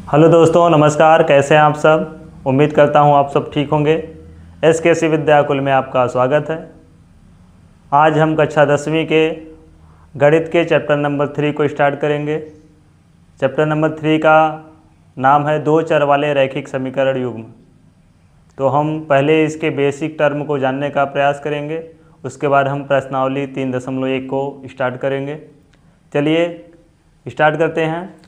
Hello दोस्तों, नमस्कार। कैसे हैं आप सब? उम्मीद करता हूं आप सब ठीक होंगे। SKC विद्याकुल में आपका स्वागत है। आज हम कक्षा 10वीं के गणित के चैप्टर नंबर 3 को स्टार्ट करेंगे। चैप्टर नंबर 3 का नाम है दो चर वाले रैखिक समीकरण युग्म। तो हम पहले इसके बेसिक टर्म को जानने का प्रयास करेंगे, उसके बाद हम प्रश्नावली 3.1 को स्टार्ट करेंगे। चलिए स्टार्ट करते हैं।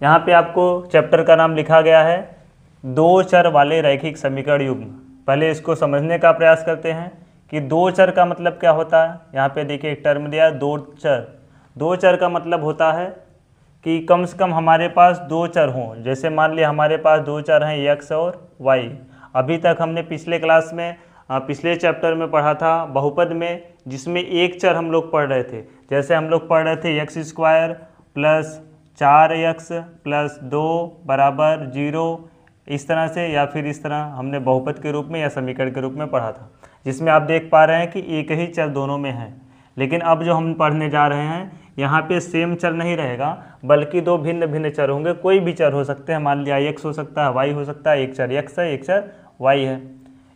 यहाँ पे आपको चैप्टर का नाम लिखा गया है दो चर वाले रैखिक समीकरण युग्म। पहले इसको समझने का प्रयास करते हैं कि दो चर का मतलब क्या होता है। यहाँ पे देखिए एक टर्म दिया है दो चर। दो चर का मतलब होता है कि कम से कम हमारे पास दो चर हों। जैसे मान लिया हमारे पास दो चर हैं x और y। अभी तक हमने पिछले क्लास में पिछले चैप्टर में पढ़ा था बहुपद में, जिसमें एक चर हम लोग पढ़ रहे थे। जैसे हम लोग पढ़ रहे थे x² प्लस 4x प्लस 2 बराबर 0, इस तरह से, या फिर इस तरह हमने बहुपद के रूप में या समीकरण के रूप में पढ़ा था, जिसमें आप देख पा रहे हैं कि एक ही चर दोनों में है। लेकिन अब जो हम पढ़ने जा रहे हैं यहाँ पे सेम चर नहीं रहेगा, बल्कि दो भिन्न भिन्न चर होंगे। कोई भी चर हो सकते हैं, मान लिया x हो सकता है, y हो सकता है। एक चर x है, एक चर y है।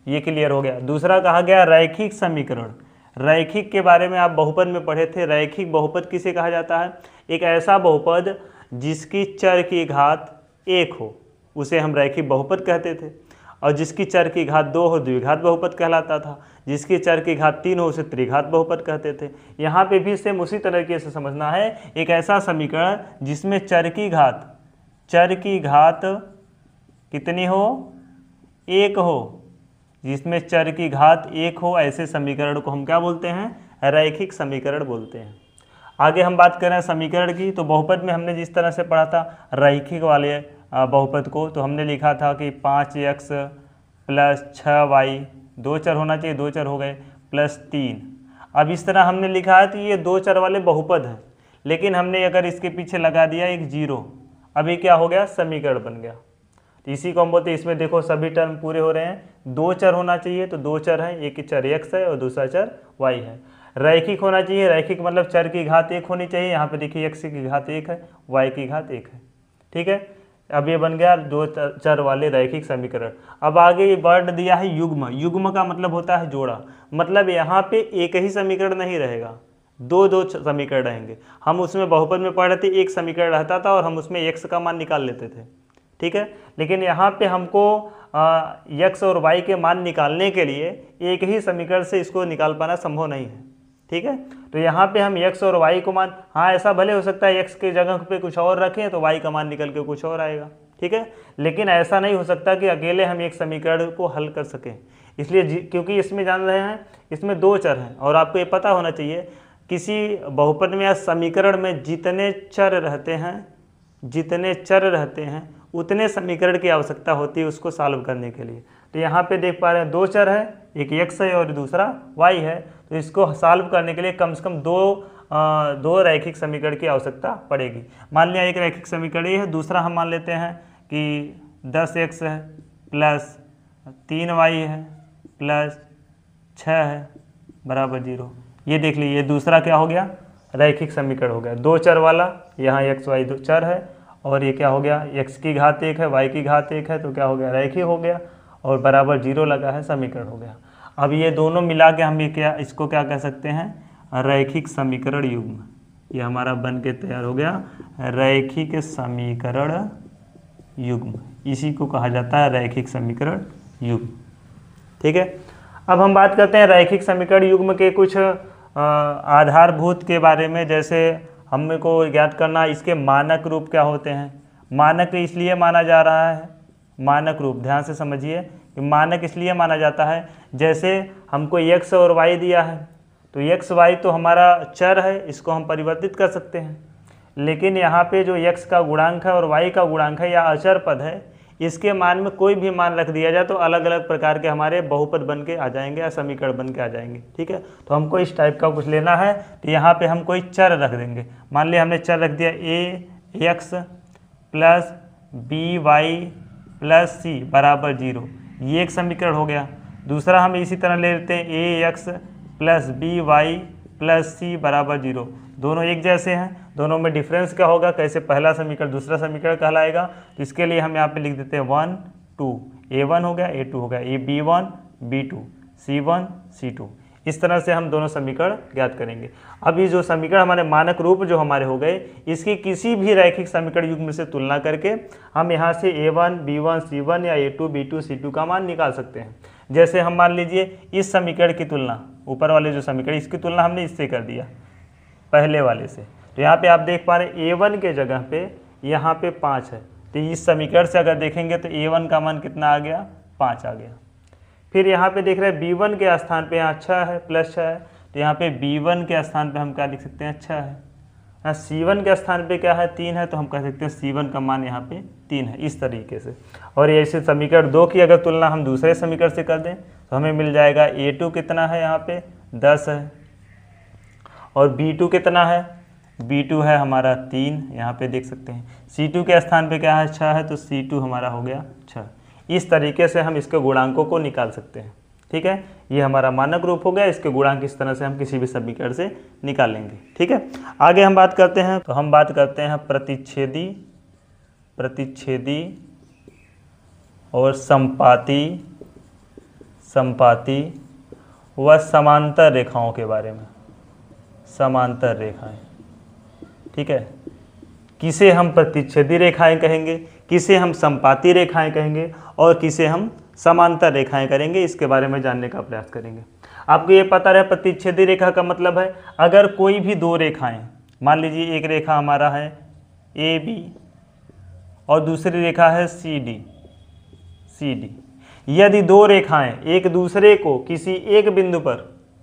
ये क्लियर हो गया। दूसरा कहा गया रैखिक समीकरण। रैखिक के बारे में आप बहुपद में पढ़े थे। रैखिक बहुपद किसे कहा जाता है? एक ऐसा बहुपद जिसकी चर की घात 1 हो, उसे हम रैखिक बहुपद कहते थे। और जिसकी चर की घात 2 हो, द्विघात बहुपद कहलाता था। जिसकी चर की घात 3 हो, उसे त्रिघात बहुपद कहते थे। यहाँ पे भी सेम उसी तरीके से समझना है। एक ऐसा समीकरण जिसमें चर की घात कितनी हो? 1 हो। जिसमें चर की घात 1 हो, ऐसे समीकरण को हम क्या बोलते हैं? रैखिक समीकरण बोलते हैं। आगे हम बात करें समीकरण की, तो बहुपद में हमने जिस तरह से पढ़ा था रैखिक वाले बहुपद को, तो हमने लिखा था कि 5x प्लस 6y, दो चर होना चाहिए, दो चर हो गए, प्लस 3। अब इस तरह हमने लिखा है तो ये दो चर वाले बहुपद हैं, लेकिन हमने अगर इसके पीछे लगा दिया एक 0, अभी क्या हो गया? समीकरण बन गया। तो इसी को हम बोलते हैं, इसमें देखो सभी टर्म पूरे हो रहे हैं। दो चर होना चाहिए तो दो चर हैं, एक चर x है और दूसरा चर y है। रैखिक होना चाहिए, रैखिक मतलब चर की घात 1 होनी चाहिए। यहाँ पे देखिए x की घात 1 है, y की घात 1 है। ठीक है, अब ये बन गया दो चर वाले रैखिक समीकरण। अब आगे ये वर्ड दिया है युग्म। युग्म का मतलब होता है जोड़ा। मतलब यहाँ पे एक ही समीकरण नहीं रहेगा, दो दो समीकरण रहेंगे। हम उसमें बहुपद में पढ़ रहे थे, एक समीकरण रहता था और हम उसमें x का मान निकाल लेते थे। ठीक है, लेकिन यहाँ पे हमको x और y के मान निकालने के लिए एक ही समीकरण से इसको निकाल पाना संभव नहीं है। ठीक है, तो यहाँ पे हम x और y को मान, हाँ ऐसा भले हो सकता है x के जगह पे कुछ और रखें तो y का मान निकल के कुछ और आएगा। ठीक है, लेकिन ऐसा नहीं हो सकता कि अकेले हम एक समीकरण को हल कर सकें। इसलिए क्योंकि इसमें जान रहे हैं इसमें दो चर हैं, और आपको ये पता होना चाहिए किसी बहुपद में या समीकरण में जितने चर रहते हैं उतने समीकरण की आवश्यकता होती है उसको सॉल्व करने के लिए। तो यहाँ पे देख पा रहे हैं दो चर है, एक x है और दूसरा y है। तो इसको सॉल्व करने के लिए कम से कम दो रैखिक समीकरण की आवश्यकता पड़ेगी। मान लिया एक रैखिक समीकरण ये है, दूसरा हम मान लेते हैं कि 10x है प्लस 3y है प्लस 6 है बराबर 0। ये देख लीजिए दूसरा क्या हो गया? रैखिक समीकरण हो गया। दो चर वाला, यहाँ x y दो चर है, और ये क्या हो गया? x की घात 1 है, y की घात 1 है, तो क्या हो गया? रैखिक हो गया, और बराबर 0 लगा है, समीकरण हो गया। अब ये दोनों मिला के हम इसको क्या कह सकते हैं? रैखिक समीकरण युग्म। ये हमारा बन के तैयार हो गया रैखिक समीकरण युग्म। इसी को कहा जाता है रैखिक समीकरण युग्म। ठीक है, अब हम बात करते हैं रैखिक समीकरण युग्म के कुछ आधारभूत के बारे में। जैसे हमको ज्ञात करना इसके मानक रूप क्या होते हैं। मानक इसलिए माना जा रहा है, मानक रूप ध्यान से समझिए कि मानक इसलिए माना जाता है, जैसे हमको x और y दिया है, तो x y तो हमारा चर है, इसको हम परिवर्तित कर सकते हैं। लेकिन यहाँ पे जो x का गुणांक है और y का गुणांक है या अचर पद है, इसके मान में कोई भी मान रख दिया जाए तो अलग अलग प्रकार के हमारे बहुपद बन के आ जाएंगे या समीकरण बन के आ जाएंगे। ठीक है, तो हमको इस टाइप का कुछ लेना है, तो यहाँ पे हम कोई चर रख देंगे। मान लिया हमने चर रख दिया ax plus by plus c बराबर 0, ये एक समीकरण हो गया। दूसरा हम इसी तरह ले लेते हैं ax plus by plus c बराबर 0, दोनों एक जैसे हैं, दोनों में डिफरेंस क्या होगा, कैसे पहला समीकरण दूसरा समीकरण कहलाएगा। तो इसके लिए हम यहाँ पे लिख देते हैं 1 2, A1 हो गया A2 हो गया, ये B1 B2 C1 C2। इस तरह से हम दोनों समीकरण ज्ञात करेंगे। अब ये जो समीकरण हमारे मानक रूप जो हमारे हो गए, इसकी किसी भी रैखिक समीकरण युग्म से तुलना करके हम यहाँ से A1 B1 C1 या A2 B2 C2 का मान निकाल सकते हैं। जैसे हम मान लीजिए इस समीकरण की तुलना, ऊपर वाले जो समीकरण, इसकी तुलना हमने इससे कर दिया पहले वाले से। तो यहाँ पे आप देख पा रहे हैं A1 के जगह पे यहाँ पे 5 है, तो इस समीकरण से अगर देखेंगे तो A1 का मान कितना आ गया, 5 आ गया। फिर यहाँ पे देख रहे हैं B1 के स्थान पे यहाँ 6 है, +6 है, तो यहाँ पे B1 के स्थान पे हम क्या लिख सकते हैं, 6 है। यहाँ C1 के स्थान पे क्या है, 3 है, तो हम कह सकते हैं C1 का मान यहाँ पे 3 है, इस तरीके से। और ऐसे समीकरण 2 की अगर तुलना हम दूसरे समीकरण से कर दें तो हमें मिल जाएगा A2 कितना है, यहाँ पे 10 है, और B2 कितना है, B2 है हमारा 3, यहाँ पे देख सकते हैं। C2 के स्थान पे क्या है, 6 है, तो C2 हमारा हो गया 6। इस तरीके से हम इसके गुणांकों को निकाल सकते हैं। ठीक है, ये हमारा मानक रूप हो गया। इसके गुणांक इस तरह से हम किसी भी समीकरण से निकालेंगे। ठीक है, आगे हम बात करते हैं, तो हम बात करते हैं प्रतिच्छेदी और संपाती व समांतर रेखाओं के बारे में। समांतर रेखाएं, ठीक है, किसे हम प्रतिच्छेदी रेखाएं कहेंगे, किसे हम संपाती रेखाएं कहेंगे, और किसे हम समांतर रेखाएं करेंगे, इसके बारे में जानने का प्रयास करेंगे। आपको ये पता रहे प्रतिच्छेदी रेखा का मतलब है अगर कोई भी दो रेखाएं, मान लीजिए एक रेखा हमारा है AB और दूसरी रेखा है CD, यदि दो रेखाएं एक दूसरे को किसी एक बिंदु पर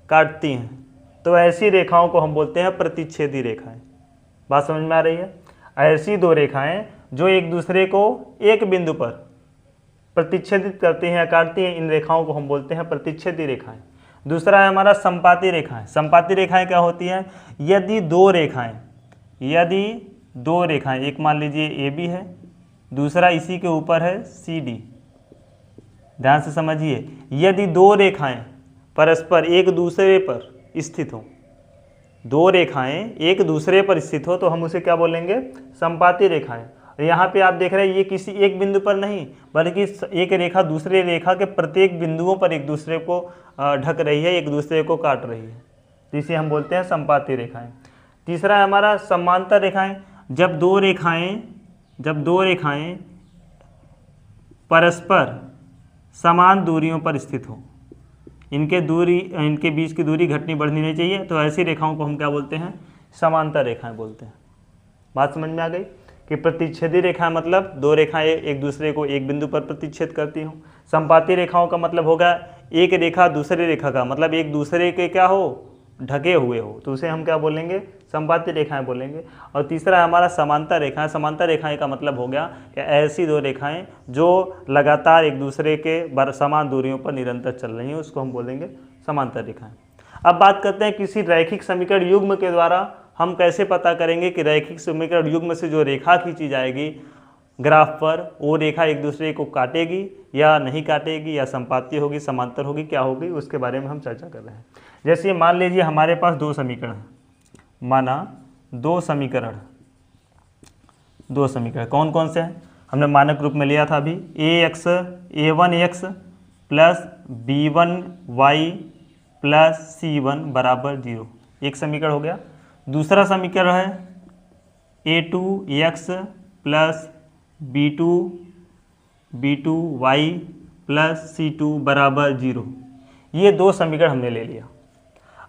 काटती हैं तो ऐसी रेखाओं को हम बोलते हैं प्रतिच्छेदी रेखाएं। बात समझ में आ रही है? ऐसी दो रेखाएं जो एक दूसरे को एक बिंदु पर प्रतिच्छेदित करती हैं या काटती हैं, इन रेखाओं को हम बोलते हैं प्रतिच्छेदी रेखाएं। दूसरा है हमारा संपाती रेखाएं। संपाती रेखाएं क्या होती हैं, यदि दो रेखाएं, एक मान लीजिए AB है, दूसरा इसी के ऊपर है CD। ध्यान से समझिए, यदि दो रेखाएं परस्पर एक दूसरे पर स्थित हो, दो रेखाएं एक दूसरे पर स्थित हो, तो हम उसे क्या बोलेंगे, संपाती रेखाएं। यहाँ पे आप देख रहे हैं ये किसी एक बिंदु पर नहीं, बल्कि एक रेखा दूसरे रेखा के प्रत्येक बिंदुओं पर एक दूसरे को ढक रही है, एक दूसरे को काट रही है, तो इसे हम बोलते हैं संपाती रेखाएं। तीसरा है हमारा समांतर रेखाएं। जब दो रेखाएं परस्पर समान दूरियों पर स्थित हो, इनके बीच की दूरी घटनी बढ़नी नहीं चाहिए, तो ऐसी रेखाओं को हम क्या बोलते हैं, समांतर रेखाएं बोलते हैं। बात समझ में आ गई कि प्रतिच्छेदी रेखा मतलब दो रेखाएं एक दूसरे को एक बिंदु पर प्रतिच्छेद करती हों। संपाती रेखाओं का मतलब होगा एक रेखा दूसरी रेखा का मतलब एक दूसरे के क्या हो, ढके हुए हो, तो उसे हम क्या बोलेंगे, संपाती रेखाएं बोलेंगे। और तीसरा है हमारा समांतर रेखाएं। समांतर रेखाएं का मतलब हो गया कि ऐसी दो रेखाएं जो लगातार एक दूसरे के समान दूरियों पर निरंतर चल रही हैं, उसको हम बोलेंगे समांतर रेखाएं। अब बात करते हैं किसी रैखिक समीकरण युग्म के द्वारा हम कैसे पता करेंगे कि रैखिक समीकरण युग्म से जो रेखा खींची जाएगी ग्राफ पर, वो रेखा एक दूसरे को काटेगी या नहीं काटेगी, या संपाती होगी, समांतर होगी, क्या होगी, उसके बारे में हम चर्चा कर रहे हैं। जैसे मान लीजिए हमारे पास दो समीकरण हैं, माना दो समीकरण कौन कौन से हैं, हमने मानक रूप में लिया था अभी, A1x plus B1y plus C1 बराबर 0, एक समीकरण हो गया। दूसरा समीकरण है A2x plus B2y plus C2 बराबर 0, ये दो समीकरण हमने ले लिया।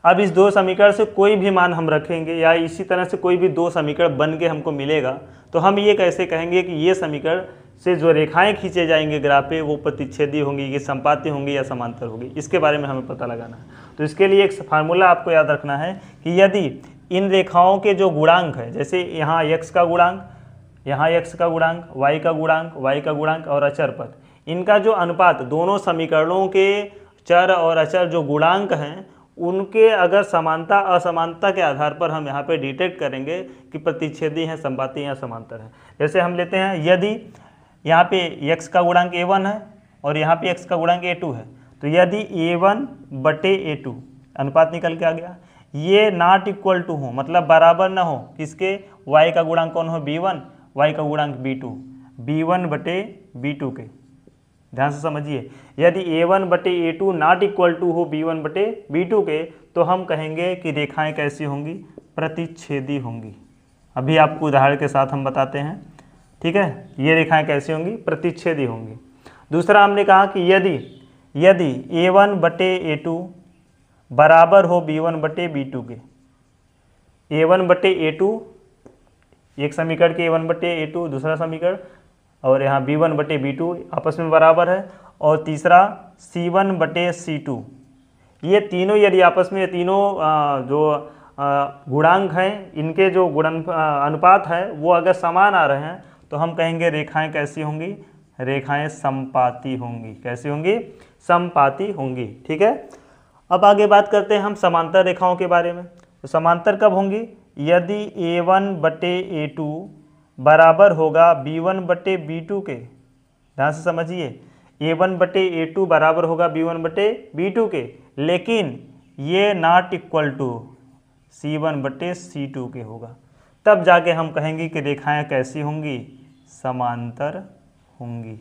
अब इस दो समीकरण से कोई भी मान हम रखेंगे या इसी तरह से कोई भी दो समीकरण बन के हमको मिलेगा, तो हम ये कैसे कहेंगे कि ये समीकरण से जो रेखाएं खींचे जाएंगे ग्राफ पे वो प्रतिच्छेदी होंगी, ये संपाती होंगी या समांतर होगी, इसके बारे में हमें पता लगाना है। तो इसके लिए एक फार्मूला आपको याद रखना है कि यदि इन रेखाओं के जो गुणांक है, जैसे यहाँ x का गुणांक, यहाँ x का गुणांक, y का गुणांक और अचर पद, इनका जो अनुपात दोनों समीकरणों के चर और अचर जो गुणांक हैं उनके अगर समानता असमानता के आधार पर हम यहाँ पे डिटेक्ट करेंगे कि प्रतिच्छेदी हैं, संपाती या समांतर हैं। जैसे हम लेते हैं, यदि यहाँ पे x का गुणांक A1 है और यहाँ पे x का गुणांक A2 है, तो यदि A1 बटे A2 अनुपात निकल के आ गया, ये नॉट इक्वल टू हो, मतलब बराबर ना हो किसके, y का गुणांक कौन हो, b1, y का गुणांक b2, b1 बटे b2 के। ध्यान से समझिए, यदि a1 बटे a2 नॉट इक्वल टू हो b1 बटे b2 के, तो हम कहेंगे कि रेखाएं कैसी होंगी, प्रतिच्छेदी होंगी। अभी आपको उदाहरण के साथ हम बताते हैं, ठीक है। ये रेखाएं कैसी होंगी, प्रतिच्छेदी होंगी। दूसरा हमने कहा कि यदि a1 बटे a2 बराबर हो b1 बटे b2 के, a1 बटे a2 एक समीकरण के a1 बटे a2 दूसरा समीकरण, और यहाँ b1 बटे b2 आपस में बराबर है, और तीसरा c1 बटे c2, ये तीनों यदि आपस में, ये तीनों जो गुणांक हैं, इनके जो अनुपात है वो अगर समान आ रहे हैं, तो हम कहेंगे रेखाएं कैसी होंगी, रेखाएं समपाती होंगी। कैसी होंगी, समपाती होंगी, ठीक है। अब आगे बात करते हैं हम समांतर रेखाओं के बारे में। तो समांतर कब होंगी, यदि a1 बटे a2 बराबर होगा b1 बटे b2 के। ध्यान से समझिए, a1 बटे a2 बराबर होगा b1 बटे b2 के, लेकिन ये नॉट इक्वल टू c1 बटे c2 के होगा। तब जाके हम कहेंगे कि रेखाएं कैसी होंगी, समांतर होंगी,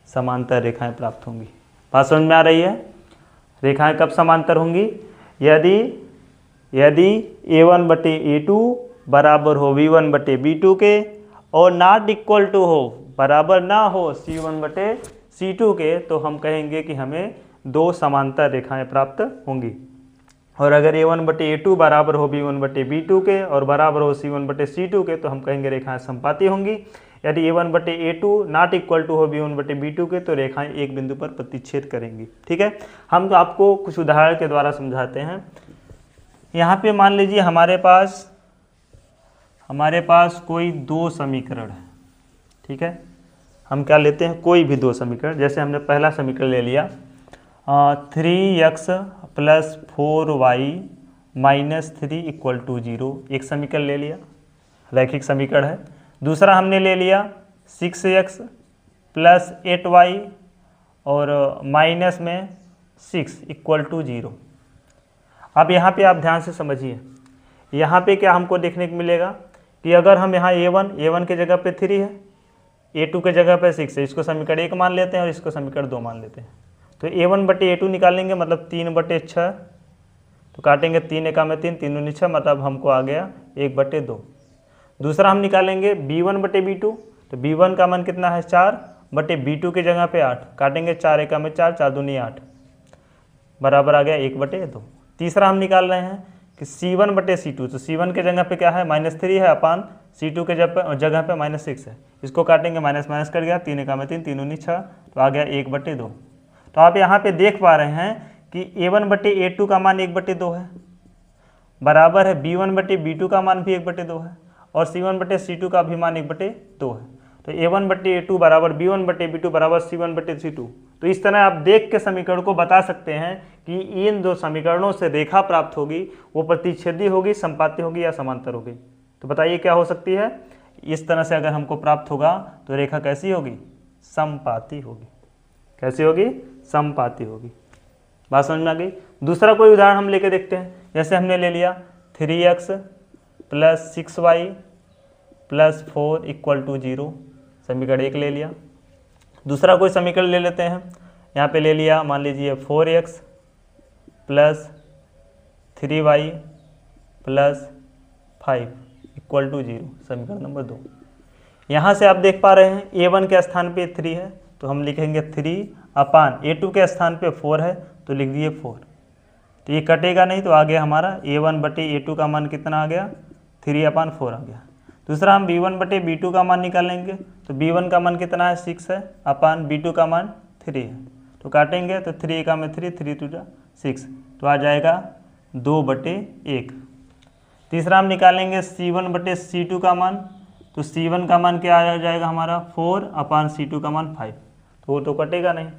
समांतर रेखाएं प्राप्त होंगी। बात समझ में आ रही है। रेखाएं कब समांतर होंगी, यदि a1 बटे a2 बराबर हो v1 बटे b2 के, और नॉट इक्वल टू हो, बराबर ना हो c1 बटे c2 के, तो हम कहेंगे कि हमें दो समांतर रेखाएं प्राप्त होंगी। और अगर a1 बटे a2 बराबर हो b1 बटे b2 के और बराबर हो c1 बटे c2 के, तो हम कहेंगे रेखाएं समपाती होंगी। यदि a1 बटे a2 नॉट इक्वल टू हो b1 बटे b2 के, तो रेखाएं एक बिंदु पर प्रतिच्छेद करेंगी, ठीक है। हम तो आपको कुछ उदाहरण के द्वारा समझाते हैं। यहाँ पे मान लीजिए हमारे पास कोई दो समीकरण है, ठीक है। हम क्या लेते हैं, कोई भी दो समीकरण। जैसे हमने पहला समीकरण ले लिया 3x plus 4y minus 3 equal to 0, एक समीकरण ले लिया, रैखिक समीकरण है। दूसरा हमने ले लिया 6x प्लस 8y और माइनस में 6 इक्वल टू 0। अब यहाँ पे आप ध्यान से समझिए, यहाँ पे क्या हमको देखने को मिलेगा कि अगर हम यहाँ a1 के जगह पे 3 है, a2 के जगह पे 6 है, इसको समीकरण 1 मान लेते हैं और इसको समीकरण 2 मान लेते हैं। तो a1 बटे a2 निकालेंगे, मतलब 3 बटे 6, तो काटेंगे 3 एका में 3, 3 दूनी 6, मतलब हमको आ गया 1 बटे 2। दूसरा हम निकालेंगे b1 बटे b2, तो b1 का मान कितना है 4 बटे b2 की जगह पे 8, काटेंगे 4 एका में 4, 4 दूनी 8, बराबर आ गया 1 बटे 2। तीसरा हम निकाल रहे हैं कि c1 बटे c2, तो c1 के जगह पे क्या है -3 है, अपान c2 के जगह पे -6 है, इसको काटेंगे माइनस माइनस कट गया, 3 एका में 3, 3 दूनी 6, तो आ गया 1 बटे 2। तो आप यहाँ पे देख पा रहे हैं कि a1 बटे a2 का मान 1 बटे 2 है, बराबर है b1 बटे b2 का मान भी 1 बटे 2 है, और c1 बटे c2 का भी मान 1 बटे 2 है। तो a1 बटे a2 बराबर b1 बटे b2 बराबर c1 बटे c2। तो इस तरह आप देख के समीकरण को बता सकते हैं कि इन दो समीकरणों से रेखा प्राप्त होगी, वो प्रतिच्छेदी होगी, समपाती होगी या समांतर होगी। तो बताइए क्या हो सकती है। इस तरह से अगर हमको प्राप्त होगा तो रेखा कैसी होगी, समपाती होगी। कैसी होगी, समपाती होगी। बात समझ में आ गई। दूसरा कोई उदाहरण हम लेके देखते हैं। जैसे हमने ले लिया 3x plus 6y plus 4 equal to 0, समीकरण 1 ले लिया। दूसरा कोई समीकरण ले लेते हैं। यहाँ पे ले लिया, मान लीजिए 4x plus 3y plus 5 equal to 0, समीकरण नंबर 2। यहाँ से आप देख पा रहे हैं a1 के स्थान पे 3 है, तो हम लिखेंगे 3 अपान a2 के स्थान पे 4 है, तो लिख दिए 4। तो ये कटेगा नहीं, तो आ गया हमारा a1 बटे a2 का मान कितना आ गया, 3 अपान 4 आ गया। दूसरा हम b1 बटे b2 का मान निकालेंगे, तो b1 का मान कितना है 6 है, अपान b2 का मान 3 है, तो काटेंगे तो 3 एका में 3, 3 टू 6, तो आ जाएगा 2 बटे 1। तीसरा हम निकालेंगे c1 बटे c2 का मान, तो c1 का मान क्या आ जाएगा हमारा 4 अपान c2 का मान 5, तो वो तो कटेगा नहीं।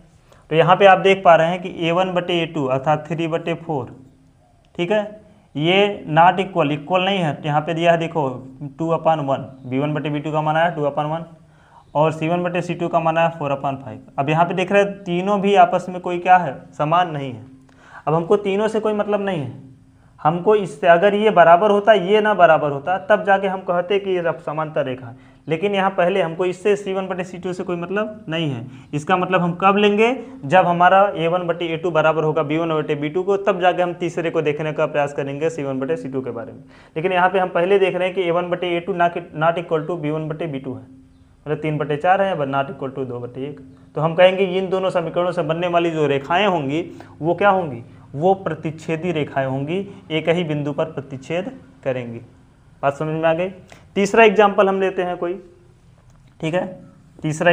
तो यहाँ पे आप देख पा रहे हैं कि a1 बटे a2 अर्थात 3 बटे 4, ठीक है, ये नॉट इक्वल नहीं है। यहाँ पे दिया है देखो 2 अपान 1, b1 बटे b2 का मान आया 2 अपान 1 और c1 बटे c2 का मान आया 4 अपान 5। अब यहाँ पे देख रहे हैं तीनों भी आपस में कोई क्या है, समान नहीं है। अब हमको तीनों से कोई मतलब नहीं है, हमको इससे अगर ये बराबर होता, ये ना बराबर होता, तब जाके हम कहते कि ये समांतर रेखा है। लेकिन यहाँ पहले हमको इससे C1/C2 से कोई मतलब नहीं है। इसका मतलब हम कब लेंगे, जब हमारा A1/A2 बराबर होगा B1/B2 को, तब जाके हम तीसरे को देखने का प्रयास करेंगे C1/C2 के बारे में। लेकिन यहाँ पे हम पहले देख रहे हैं कि A1/A2 not equal to B1/B2 है, मतलब 3/4 है, नॉट इक्वल टू 2/1। तो हम कहेंगे इन दोनों समीकरणों से बनने वाली जो रेखाएं होंगी वो क्या होंगी, वो प्रतिच्छेदी रेखाएं होंगी, एक ही बिंदु पर प्रतिच्छेद करेंगी। बात समझ में आ गई। तीसरा एग्जाम्पल हम लेते हैं कोई, ठीक है। तीसरा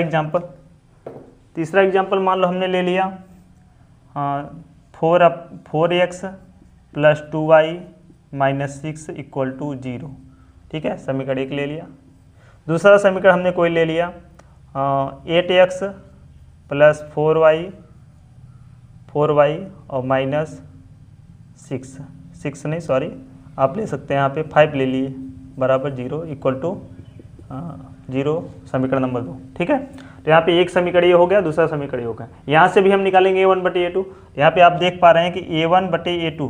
एग्जाम्पल मान लो हमने ले लिया 4x + 2y - 6 = 0, ठीक है, समीकरण 1 ले लिया। दूसरा समीकरण हमने कोई ले लिया 8x + 4y और -6 नहीं, सॉरी, आप ले सकते हैं यहाँ पे 5 ले लिए, बराबर 0 = 0, समीकरण नंबर 2, ठीक है। तो यहाँ पे एक समीकरण ये हो गया, दूसरा समीकरण ये हो गया। यहाँ से भी हम निकालेंगे A1/A2। यहाँ पे आप देख पा रहे हैं कि A1/A2,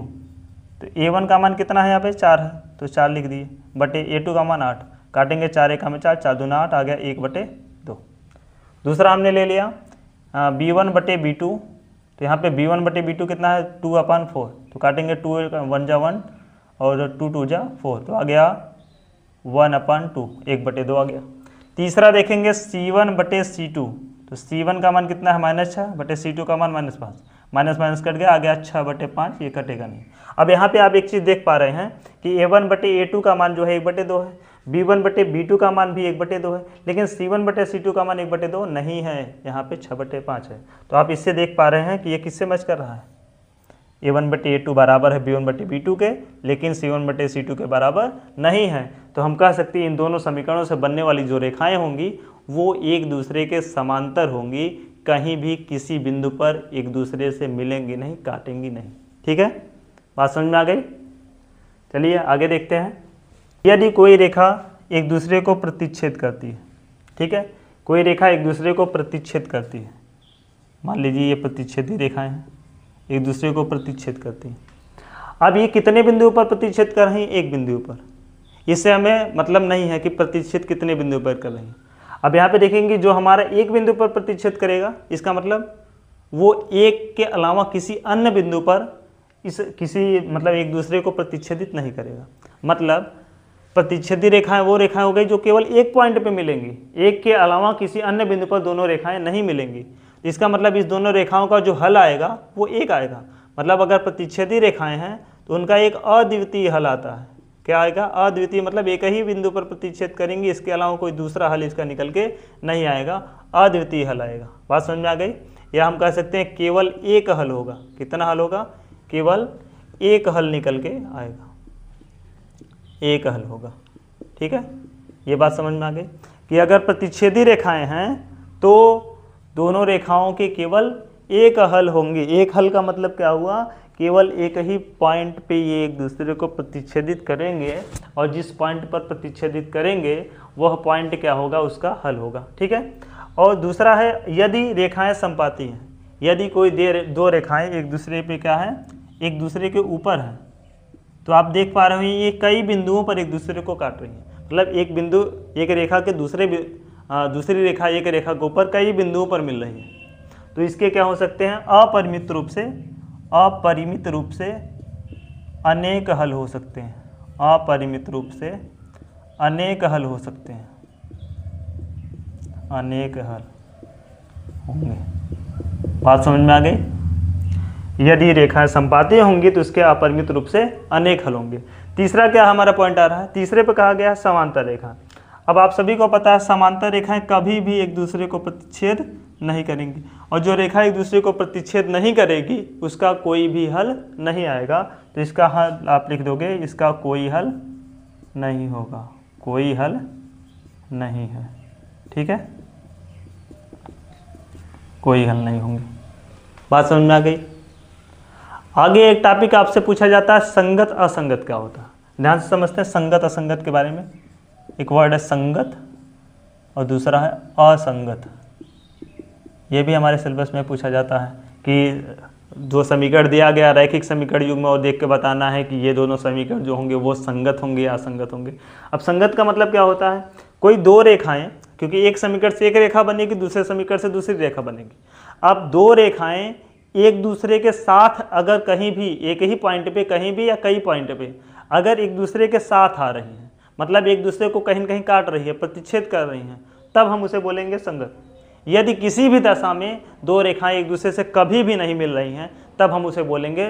तो A1 का मान कितना है, यहाँ पे 4 है, तो 4 लिख दिए, बटे A2 का मान 8, काटेंगे 4 1 में 4, 4 दूना 8, आ गया 1/2। दूसरा हमने ले लिया B1/B2, तो यहाँ पे B1/B2 कितना है 2/4, तो काटेंगे 2 1 जा 1 और 2 2 जा 4, तो आ गया 1/2, 1/2 आ गया। तीसरा देखेंगे C1/C2, तो C1 का मान कितना है -6 बटे C2 का मान -5, माइनस कट गया, आ गया 6/5, ये कटेगा नहीं। अब यहाँ पे आप एक चीज़ देख पा रहे हैं कि A1/A2 का मान जो है 1/2 है, B1/B2 का मान भी 1/2 है, लेकिन C1/C2 का मान 1/2 नहीं है, यहाँ पे 6/5 है। तो आप इससे देख पा रहे हैं कि ये किससे मैच कर रहा है, A1/A2 बराबर है B1/B2 के, लेकिन C1/C2 के बराबर नहीं है। तो हम कह सकते हैं इन दोनों समीकरणों से बनने वाली जो रेखाएं होंगी वो एक दूसरे के समांतर होंगी, कहीं भी किसी बिंदु पर एक दूसरे से मिलेंगी नहीं, काटेंगी नहीं, ठीक है। बात समझ में आ गई। चलिए आगे देखते हैं। यदि कोई रेखा एक दूसरे को प्रतिच्छेद करती है, ठीक है, कोई रेखा एक दूसरे को प्रतिच्छेद करती है, मान लीजिए ये प्रतिच्छेदी रेखाएं हैं, एक दूसरे को प्रतिच्छेद करती हैं। अब ये कितने बिंदुओं पर प्रतिच्छेद कर रही हैं, एक बिंदु पर। इससे हमें मतलब नहीं है कि प्रतिच्छेद कितने बिंदु पर कर रही हैं। अब यहाँ पे देखेंगे जो हमारा एक बिंदु पर प्रतिच्छेद करेगा, इसका मतलब वो एक के अलावा किसी अन्य बिंदु पर मतलब एक दूसरे को प्रतिच्छेदित नहीं करेगा। मतलब प्रतिच्छेदी रेखाएं वो रेखाएं हो गई जो केवल एक पॉइंट पे मिलेंगी, एक के अलावा किसी अन्य बिंदु पर दोनों रेखाएं नहीं मिलेंगी। इसका मतलब इस दोनों रेखाओं का जो हल आएगा वो एक आएगा। मतलब अगर प्रतिच्छेदी रेखाएं हैं तो उनका एक अद्वितीय हल आता है। क्या आएगा, अद्वितीय, मतलब एक ही बिंदु पर प्रतिच्छेद करेंगे, इसके अलावा कोई दूसरा हल इसका निकल के नहीं आएगा, अद्वितीय हल आएगा। बात समझ में आ गई। या हम कह सकते हैं केवल एक हल होगा। कितना हल होगा, केवल एक हल निकल के आएगा, एक हल होगा, ठीक है। ये बात समझ में आ गई कि अगर प्रतिच्छेदी रेखाएं हैं तो दोनों रेखाओं के केवल एक हल होंगे। एक हल का मतलब क्या हुआ, केवल एक ही पॉइंट पे ये एक दूसरे को प्रतिच्छेदित करेंगे, और जिस पॉइंट पर प्रतिच्छेदित करेंगे वह पॉइंट क्या होगा, उसका हल होगा, ठीक है। और दूसरा है यदि रेखाएं समपाती हैं, यदि कोई दो रेखाएं एक दूसरे पे क्या है, एक दूसरे के ऊपर हैं, तो आप देख पा रहे हैं ये कई बिंदुओं पर एक दूसरे को काट रही हैं। मतलब एक बिंदु, एक रेखा के दूसरी रेखा एक रेखा के ऊपर कई बिंदुओं पर मिल रही है। तो इसके क्या हो सकते हैं, अपरिमित रूप से अनेक हल हो सकते हैं, अपरिमित रूप से अनेक हल हो सकते हैं, अनेक हल होंगे। बात समझ में आ गई। यदि रेखाएं समपाती होंगी तो इसके अपरिमित रूप से अनेक हल होंगे। तीसरा क्या हमारा पॉइंट आ रहा है, तीसरे पे कहा गया है समांतर रेखा। अब आप सभी को पता है समांतर रेखाएं कभी भी एक दूसरे को प्रतिच्छेद नहीं करेंगी, और जो रेखा एक दूसरे को प्रतिच्छेद नहीं करेगी उसका कोई भी हल नहीं आएगा। तो इसका हल आप लिख दोगे, इसका कोई हल नहीं होगा, कोई हल नहीं है, ठीक है, कोई हल नहीं होंगे। बात समझ में आ गई। आगे एक टॉपिक आपसे पूछा जाता है संगत असंगत क्या होता है। ध्यान से समझते हैं संगत असंगत के बारे में। एक वर्ड है संगत और दूसरा है असंगत। ये भी हमारे सिलेबस में पूछा जाता है कि जो समीकरण दिया गया रैखिक समीकरण युग्म और देख के बताना है कि ये दोनों समीकरण जो होंगे वो संगत होंगे या असंगत होंगे। अब संगत का मतलब क्या होता है, कोई दो रेखाएं, क्योंकि एक समीकरण से एक रेखा बनेगी, दूसरे समीकरण से दूसरी रेखा बनेगी। अब दो रेखाएं एक दूसरे के साथ अगर कहीं भी एक ही पॉइंट पे कहीं भी या कई पॉइंट पे अगर एक दूसरे के साथ आ रही हैं, मतलब एक दूसरे को कहीं न कहीं काट रही है, प्रतिच्छेद कर रही हैं, तब हम उसे बोलेंगे संगत। यदि किसी भी दशा में दो रेखाएं एक दूसरे से कभी भी नहीं मिल रही हैं, तब हम उसे बोलेंगे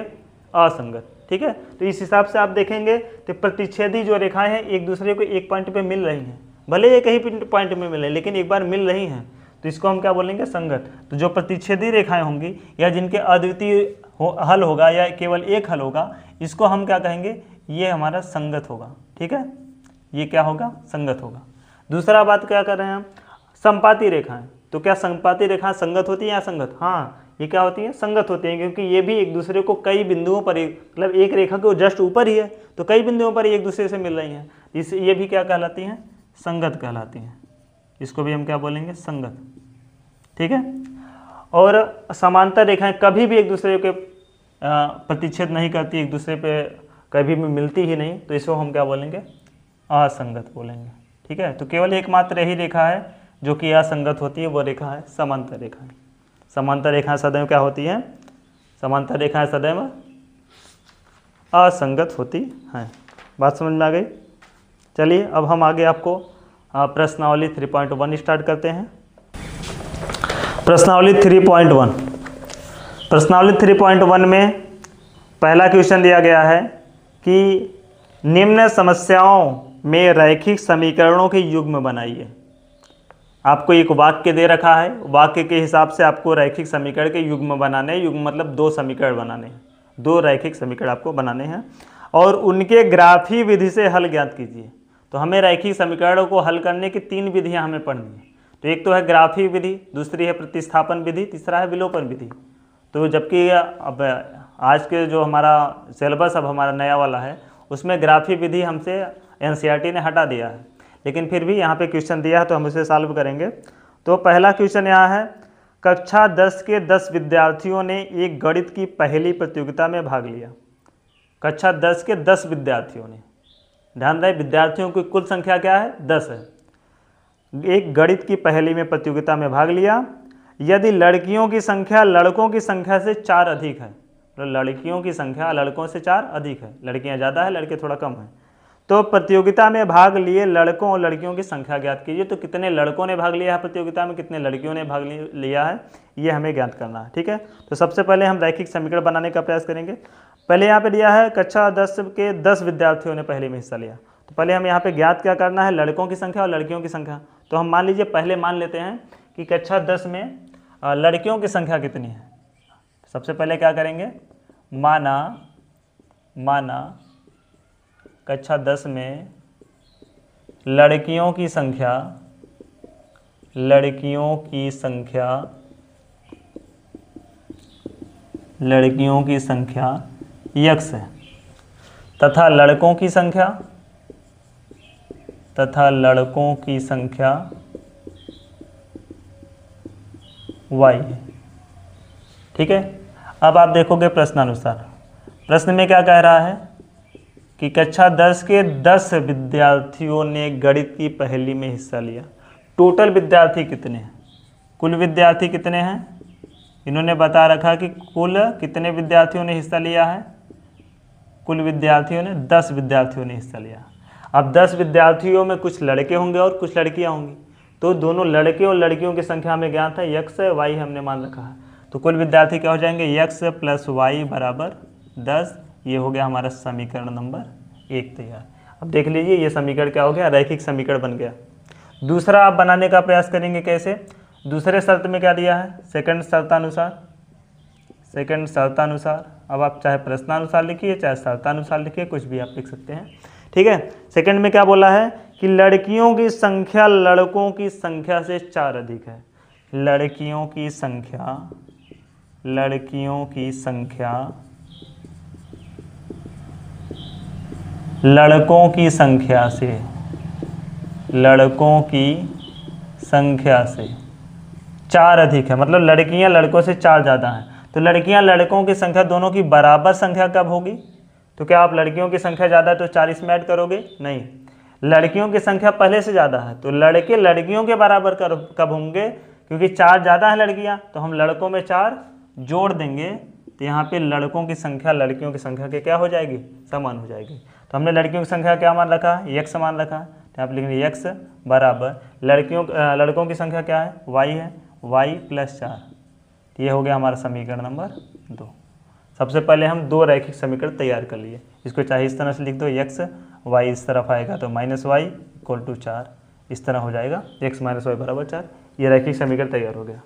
असंगत। ठीक है, तो इस हिसाब से आप देखेंगे तो प्रतिच्छेदी जो रेखाएं हैं एक दूसरे को एक पॉइंट पे मिल रही हैं, भले एक ही पॉइंट में मिले लेकिन एक बार मिल रही हैं, तो इसको हम क्या बोलेंगे, संगत। तो जो प्रतिच्छेदी रेखाएं होंगी या जिनके अद्वितीय हल होगा या केवल एक हल होगा, इसको हम क्या कहेंगे, ये हमारा संगत होगा। ठीक है, ये क्या होगा, संगत होगा। दूसरा बात क्या कर रहे हैं हम, संपाती रेखाएं। तो क्या संपाती रेखाएं संगत होती हैं या असंगत? हाँ, ये क्या होती है, संगत होती हैं, क्योंकि ये भी एक दूसरे को कई बिंदुओं पर, मतलब एक रेखा के जस्ट ऊपर ही है तो कई बिंदुओं पर एक दूसरे से मिल रही हैं, इस ये भी क्या कहलाती हैं, संगत कहलाती हैं। इसको भी हम क्या बोलेंगे, संगत। ठीक है, और समांतर रेखाएं कभी भी एक दूसरे के प्रतिच्छेद नहीं करती, एक दूसरे पे कभी भी मिलती ही नहीं, तो इसको हम क्या बोलेंगे, असंगत बोलेंगे। ठीक है, तो केवल एकमात्र यही रेखा है जो कि असंगत होती है, वो रेखा है समांतर रेखाएं। समांतर रेखाएं सदैव क्या होती हैं, समांतर रेखाएं सदैव असंगत होती हैं। बात समझ में आ गई? चलिए अब हम आगे आपको प्रश्नावली 3.1 स्टार्ट करते हैं। प्रश्नावली 3.1, प्रश्नावली 3.1 में पहला क्वेश्चन दिया गया है कि निम्न समस्याओं में रैखिक समीकरणों के युग्म बनाइए। आपको एक वाक्य दे रखा है, वाक्य के हिसाब से आपको रैखिक समीकरण के युग्म बनाने हैं। युग्म मतलब दो समीकरण बनाने हैं, दो रैखिक समीकरण आपको बनाने हैं और उनके ग्राफी विधि से हल ज्ञात कीजिए। तो हमें रैखिक समीकरणों को हल करने की तीन विधियां हमें पढ़नी है। तो एक तो है ग्राफी विधि, दूसरी है प्रतिस्थापन विधि, तीसरा है विलोपन विधि। तो जबकि अब आज के जो हमारा सिलेबस अब हमारा नया वाला है उसमें ग्राफी विधि हमसे एनसीईआरटी ने हटा दिया है, लेकिन फिर भी यहाँ पे क्वेश्चन दिया है तो हम उसे सॉल्व करेंगे। तो पहला क्वेश्चन यहाँ है, कक्षा 10 के 10 विद्यार्थियों ने एक गणित की पहली प्रतियोगिता में भाग लिया। कक्षा 10 के 10 विद्यार्थियों ने, ध्यान रहे विद्यार्थियों की कुल संख्या क्या है, 10 है। एक गणित की पहेली में प्रतियोगिता में भाग लिया। यदि लड़कियों की संख्या लड़कों की संख्या से 4 अधिक है, तो लड़कियों की संख्या लड़कों से 4 अधिक है, लड़कियां ज़्यादा है लड़के थोड़ा कम है, तो प्रतियोगिता में भाग लिए लड़कों और लड़कियों की संख्या ज्ञात कीजिए। तो कितने लड़कों ने भाग लिया है प्रतियोगिता में, कितने लड़कियों ने भाग लिया है, ये हमें ज्ञात करना है। ठीक है, तो सबसे पहले हम रैखिक समीकरण बनाने का प्रयास करेंगे। पहले यहाँ पे दिया है कक्षा 10 के 10 विद्यार्थियों ने पहले में हिस्सा लिया। तो पहले हम यहाँ पे ज्ञात क्या करना है, लड़कों की संख्या और लड़कियों की संख्या। तो हम मान लीजिए पहले मान लेते हैं कि कक्षा 10 में लड़कियों की संख्या कितनी है। सबसे पहले क्या करेंगे, माना कक्षा 10 में लड़कियों की संख्या x है तथा लड़कों की संख्या y है। ठीक है, अब आप देखोगे प्रश्नानुसार, प्रश्न में क्या कह रहा है कि कक्षा 10 के 10 विद्यार्थियों ने गणित की पहेली में हिस्सा लिया। टोटल विद्यार्थी कितने हैं, कुल विद्यार्थी कितने हैं, इन्होंने बता रखा कि कुल कितने विद्यार्थियों ने हिस्सा लिया है, कुल विद्यार्थियों ने 10 विद्यार्थियों ने हिस्सा लिया। अब 10 विद्यार्थियों में कुछ लड़के होंगे और कुछ लड़कियां होंगी, तो दोनों लड़के और लड़कियों की संख्या हमें ज्ञात है, x y हमने मान रखा है। तो कुल विद्यार्थी क्या हो जाएंगे, x + y = 10। ये हो गया हमारा समीकरण नंबर 1 तैयार। अब देख लीजिए ये समीकरण क्या हो गया, रैखिक समीकरण बन गया। दूसरा आप बनाने का प्रयास करेंगे कैसे, दूसरे शर्त में क्या दिया है, सेकंड शर्तानुसार। अब आप चाहे प्रश्नानुसार लिखिए चाहे शर्तानुसार लिखिए, कुछ भी आप लिख सकते हैं। ठीक है, सेकंड में क्या बोला है कि लड़कियों की संख्या लड़कों की संख्या से 4 अधिक है। लड़कियों की संख्या लड़कों की संख्या से 4 अधिक है, मतलब लड़कियां लड़कों से 4 ज़्यादा हैं। तो लड़कियां लड़कों की संख्या दोनों की बराबर संख्या कब होगी? तो क्या आप लड़कियों की संख्या ज़्यादा है तो 4 इसमें ऐड करोगे? नहीं, लड़कियों की संख्या पहले से ज़्यादा है तो लड़के लड़कियों के बराबर कब होंगे? क्योंकि 4 ज़्यादा है लड़कियां, तो हम लड़कों में 4 जोड़ देंगे, तो यहाँ पे लड़कों की संख्या लड़कियों की संख्या के क्या हो जाएगी? समान हो जाएगी। तो हमने लड़कियों की संख्या क्या मान रखा है? x मान रखा है, तो यहाँ पे लिखेंगे x बराबर लड़कों की संख्या क्या है? y है, y + 4। ये हो गया हमारा समीकरण नंबर 2। सबसे पहले हम 2 रैखिक समीकरण तैयार कर लिए। इसको चाहे इस तरह से लिख दो, x y इस तरफ आएगा तो -y = 4, इस तरह हो जाएगा, x - y = 4। ये रैखिक समीकरण तैयार हो गया।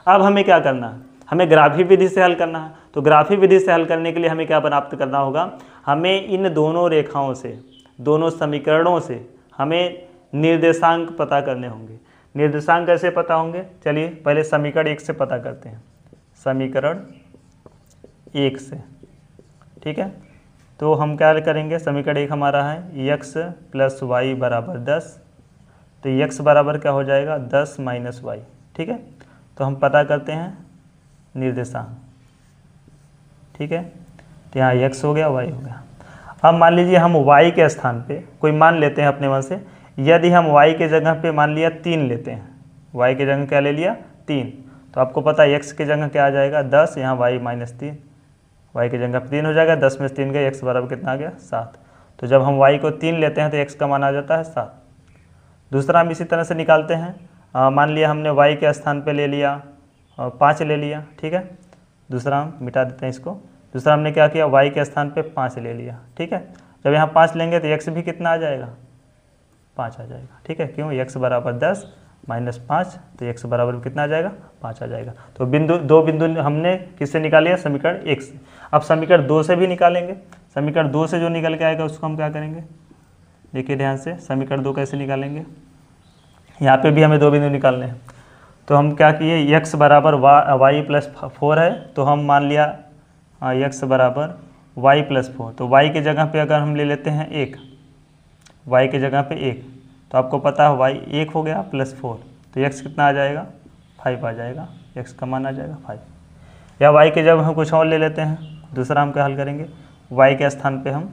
अब हमें क्या करना है? हमें ग्राफी विधि से हल करना है। तो ग्राफी विधि से हल करने के लिए हमें क्या प्राप्त करना होगा? हमें इन दोनों रेखाओं से, दोनों समीकरणों से हमें निर्देशांक पता करने होंगे। निर्देशांक कैसे पता होंगे? चलिए पहले समीकरण 1 से पता करते हैं। समीकरण 1 से, ठीक है, तो हम क्या करेंगे? समीकरण 1 हमारा है x + y = 10, तो x बराबर क्या हो जाएगा? 10 - y, ठीक है। तो हम पता करते हैं निर्देशांक, ठीक है, तो यहाँ x हो गया, y हो गया। अब मान लीजिए हम y के स्थान पे कोई मान लेते हैं अपने मन से। यदि हम y के जगह पे मान लिया 3 लेते हैं, y के जगह क्या ले लिया? 3, तो आपको पता है x के जगह क्या आ जाएगा? 10, यहाँ y - 3, y के जगह 3 हो जाएगा, 10 में से 3 गए, x बराबर कितना आ गया? 7। तो जब हम y को 3 लेते हैं तो x का मान आ जाता है 7। दूसरा हम इसी तरह से निकालते हैं। मान लिया हमने y के स्थान पे ले लिया 5 ले लिया, ठीक है। दूसरा हम मिटा देते हैं इसको। दूसरा हमने क्या किया? y के स्थान पे 5 ले लिया, ठीक है। जब यहाँ 5 लेंगे तो x भी कितना आ जाएगा? 5 आ जाएगा, ठीक है। क्यों? x बराबर 10 - 5, तो x बराबर कितना आ जाएगा? 5 आ जाएगा। तो दो बिंदु हमने किससे निकाले? समीकरण 1 से। अब समीकरण 2 से भी निकालेंगे। समीकरण 2 से जो निकल के आएगा उसको हम क्या करेंगे? देखिए ध्यान से, समीकरण 2 कैसे निकालेंगे? यहाँ पे भी हमें 2 बिंदु निकालने हैं। तो हम क्या किए? x बराबर y + 4 है, तो हम मान लिया x बराबर y + 4। तो y के जगह पे अगर हम ले लेते हैं 1, y के जगह पे 1, तो आपको पता है y 1 हो गया +4, तो x कितना आ जाएगा? 5 आ जाएगा, x का मान आ जाएगा 5। या y के जगह हम कुछ और ले लेते हैं। दूसरा हम क्या हल करेंगे? y के स्थान पे हम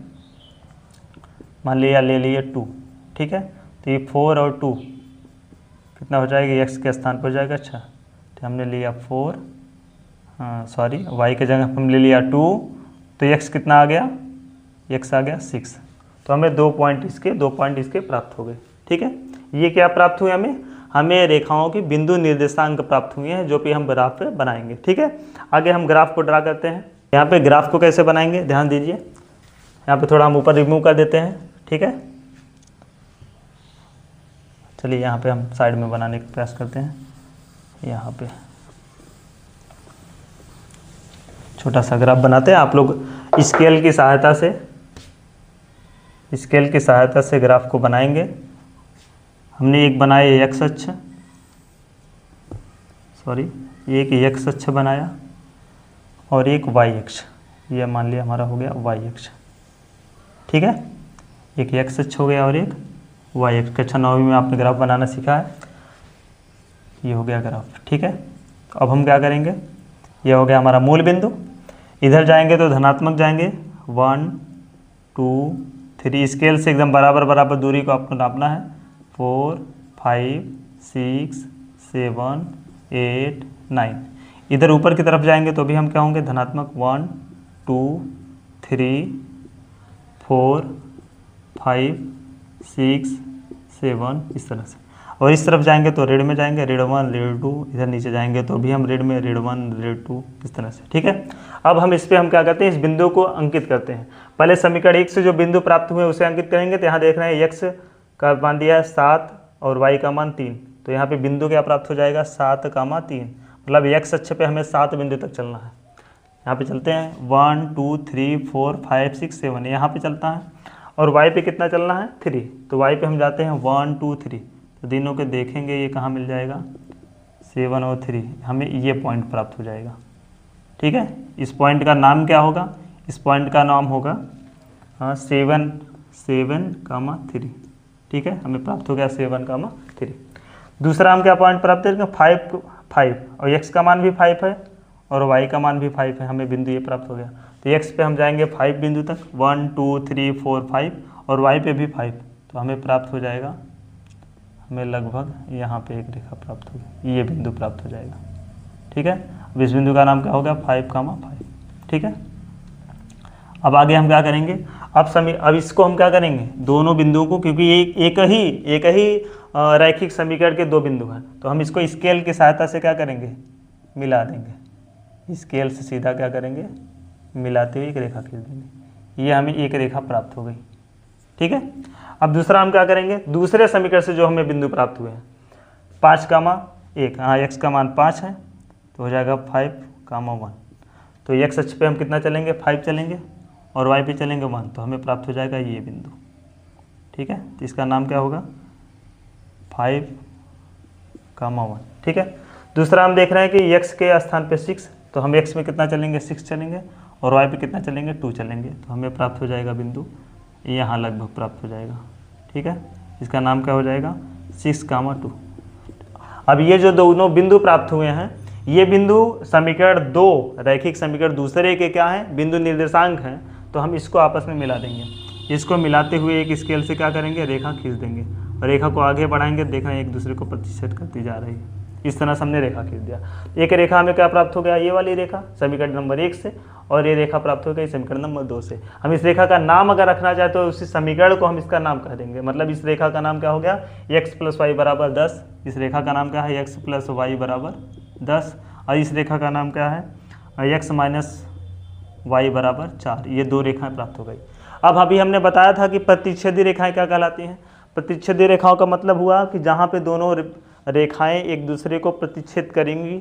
मान लिया ले लिए 2, ठीक है। तो ये 4 और 2 कितना हो जाएगा? x के स्थान पर हो जाएगा 6, तो हमने लिया 4, सॉरी y के जगह हम ले लिया 2, तो x कितना आ गया? x आ गया 6। तो हमें 2 पॉइंट इसके प्राप्त हो गए, ठीक है। ये क्या प्राप्त हुए? हमें रेखाओं की बिंदु निर्देशांक प्राप्त हुए हैं, जो कि हम ग्राफ पे बनाएंगे, ठीक है। आगे हम ग्राफ को ड्रा करते हैं। यहाँ पे ग्राफ को कैसे बनाएंगे? ध्यान दीजिए, यहाँ पे थोड़ा हम ऊपर रिमूव कर देते हैं, ठीक है। चलिए यहाँ पे हम साइड में बनाने का प्रयास करते हैं। यहाँ पे छोटा सा ग्राफ बनाते हैं। आप लोग स्केल की सहायता से ग्राफ को बनाएंगे। हमने एक बनाया x अक्ष, एक x अक्ष बनाया और एक y अक्ष, ये मान लिया हमारा हो गया y अक्ष, ठीक है। एक x अक्ष हो गया और एक y अक्ष। कक्षा 9वीं में आपने ग्राफ बनाना सीखा है। ये हो गया ग्राफ, ठीक है। तो अब हम क्या करेंगे? ये हो गया हमारा मूल बिंदु। इधर जाएंगे तो धनात्मक जाएंगे, 1 2 3, स्केल से एकदम बराबर दूरी को आपको नापना है। 4 5 6 7 8 9। इधर ऊपर की तरफ जाएंगे तो भी हम क्या होंगे? धनात्मक 1 2 3 4 5 6 7, इस तरह से। और इस तरफ जाएंगे तो ऋण में जाएंगे, ऋण 1 ऋण 2। इधर नीचे जाएंगे तो भी हम ऋण में, ऋण 1 ऋण 2, इस तरह से, ठीक है। अब हम इस पे हम क्या करते हैं? इस बिंदु को अंकित करते हैं। पहले समीकरण 1 से जो बिंदु प्राप्त हुए उसे अंकित करेंगे। तो यहाँ देख रहे हैं x का मान दिया है 7 और y का मान 3, तो यहाँ पे बिंदु क्या प्राप्त हो जाएगा? 7, 3। मतलब x अक्ष पे हमें 7 बिंदु तक चलना है। यहाँ पे चलते हैं 1 2 3 4 5 6 7, यहाँ पे चलता है। और y पे कितना चलना है? 3, तो y पे हम जाते हैं 1 2 3। तो दिनों के देखेंगे ये कहाँ मिल जाएगा? 7 और 3, हमें ये पॉइंट प्राप्त हो जाएगा, ठीक है। इस पॉइंट का नाम क्या होगा? इस पॉइंट का नाम होगा 7 7, 3, ठीक है। हमें प्राप्त हो गया 7, 3। दूसरा हम क्या पॉइंट प्राप्त करेंगे? 5 5, और x का मान भी 5 है और y का मान भी 5 है, हमें बिंदु ये प्राप्त हो गया। तो x पे हम जाएंगे 5 बिंदु तक, 1 2 3 4 5, और y पे भी 5, तो हमें प्राप्त हो जाएगा, हमें लगभग यहाँ पे एक रेखा प्राप्त होगी, ये बिंदु प्राप्त हो जाएगा। ठीक है, अब इस बिंदु का नाम क्या होगा, 5,5। ठीक है, अब आगे हम क्या करेंगे, अब इसको हम क्या करेंगे, दोनों बिंदुओं को, क्योंकि ये एक ही रैखिक समीकरण के दो बिंदु हैं, तो हम इसको स्केल की सहायता से क्या करेंगे, मिला देंगे। स्केल से सीधा क्या करेंगे, मिलाते हुए एक रेखा खींच देंगे, ये हमें एक रेखा प्राप्त हो गई। ठीक है, अब दूसरा हम क्या करेंगे, दूसरे समीकरण से जो हमें बिंदु प्राप्त हुए हैं, 5,1, हाँ x का मान 5 है, तो हो जाएगा 5,1। तो x अक्ष पे हम कितना चलेंगे, 5 चलेंगे, और y पे चलेंगे 1, तो हमें प्राप्त हो जाएगा ये बिंदु। ठीक है, तो इसका नाम क्या होगा, 5,1। ठीक है, दूसरा हम देख रहे हैं कि x के स्थान पे 6, तो हम x में कितना चलेंगे, 6 चलेंगे, और y पे कितना चलेंगे, 2 चलेंगे, तो हमें प्राप्त हो जाएगा बिंदु यहाँ लगभग प्राप्त हो जाएगा। ठीक है, इसका नाम क्या हो जाएगा, 6,2। अब ये जो दोनों बिंदु प्राप्त हुए हैं, ये बिंदु समीकरण 2 रैखिक समीकरण दूसरे के क्या हैं, बिंदु निर्देशांक हैं, तो हम इसको आपस में मिला देंगे। इसको मिलाते हुए एक स्केल से क्या करेंगे, रेखा खींच देंगे, और रेखा को आगे बढ़ाएंगे, देखना एक दूसरे को प्रतिच्छेद करती जा रही है। इस तरह से हमने रेखा खींच दिया। एक रेखा हमें क्या प्राप्त हो गया, ये वाली रेखा समीकरण नंबर 1 से, और ये रेखा प्राप्त हो गई समीकरण नंबर 2 से। हम इस रेखा का नाम अगर रखना चाहते तो उसी समीकरण को हम इसका नाम कह देंगे, मतलब इस रेखा का नाम क्या हो गया, x + y = 10। इस रेखा का नाम क्या है, x + y = 10, और इस रेखा का नाम क्या है, x - y = 4। ये दो रेखाएं प्राप्त हो गई। अब अभी हमने बताया था कि प्रतिच्छेदी रेखाएं क्या कहलाती हैं। प्रतिच्छेदी रेखाओं का मतलब हुआ कि जहाँ पे दोनों रेखाएं एक दूसरे को प्रतिच्छेद करेंगी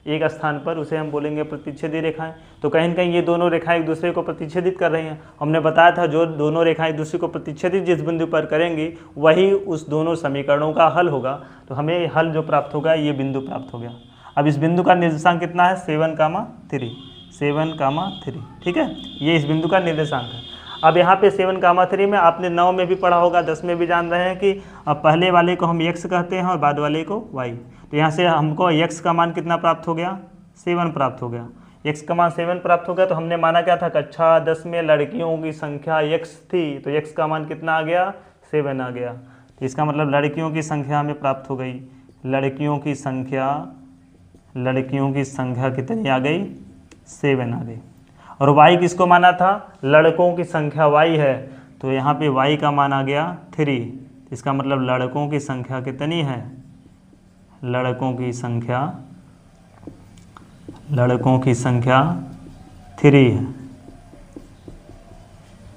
एक स्थान पर, उसे हम बोलेंगे प्रतिच्छेदी रेखाएं। तो कहीं न कहीं ये दोनों रेखाएं एक दूसरे को प्रतिच्छेदित कर रही हैं। हमने बताया था जो दोनों रेखाएं एक दूसरे को प्रतिच्छेदित जिस बिंदु पर करेंगी वही उस दोनों समीकरणों का हल होगा। तो हमें हल जो प्राप्त होगा ये बिंदु प्राप्त हो गया। अब इस बिंदु का निर्देशांक कितना है, 7,3। 7,3। ठीक है, ये इस बिंदु का निर्देशांक है। अब यहाँ पे 7,3 में आपने 9 में भी पढ़ा होगा, 10 में भी जान रहे हैं कि अब पहले वाले को हम x कहते हैं और बाद वाले को y। तो यहाँ से हमको x का मान कितना प्राप्त हो गया, 7 प्राप्त हो गया। x का मान 7 प्राप्त हो गया, तो हमने माना क्या था, कक्षा 10 में लड़कियों की संख्या x थी, तो x का मान कितना आ गया, 7 आ गया। तो इसका मतलब लड़कियों की संख्या हमें प्राप्त हो गई। लड़कियों की संख्या कितनी आ गई, 7 आ गई। और y किसको माना था, लड़कों की संख्या y है, तो यहाँ पे y का मान आ गया 3। इसका मतलब लड़कों की संख्या कितनी है, लड़कों की संख्या 3 है।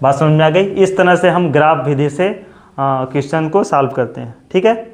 बात समझ में आ गई। इस तरह से हम ग्राफ विधि से क्वेश्चन को सॉल्व करते हैं। ठीक है।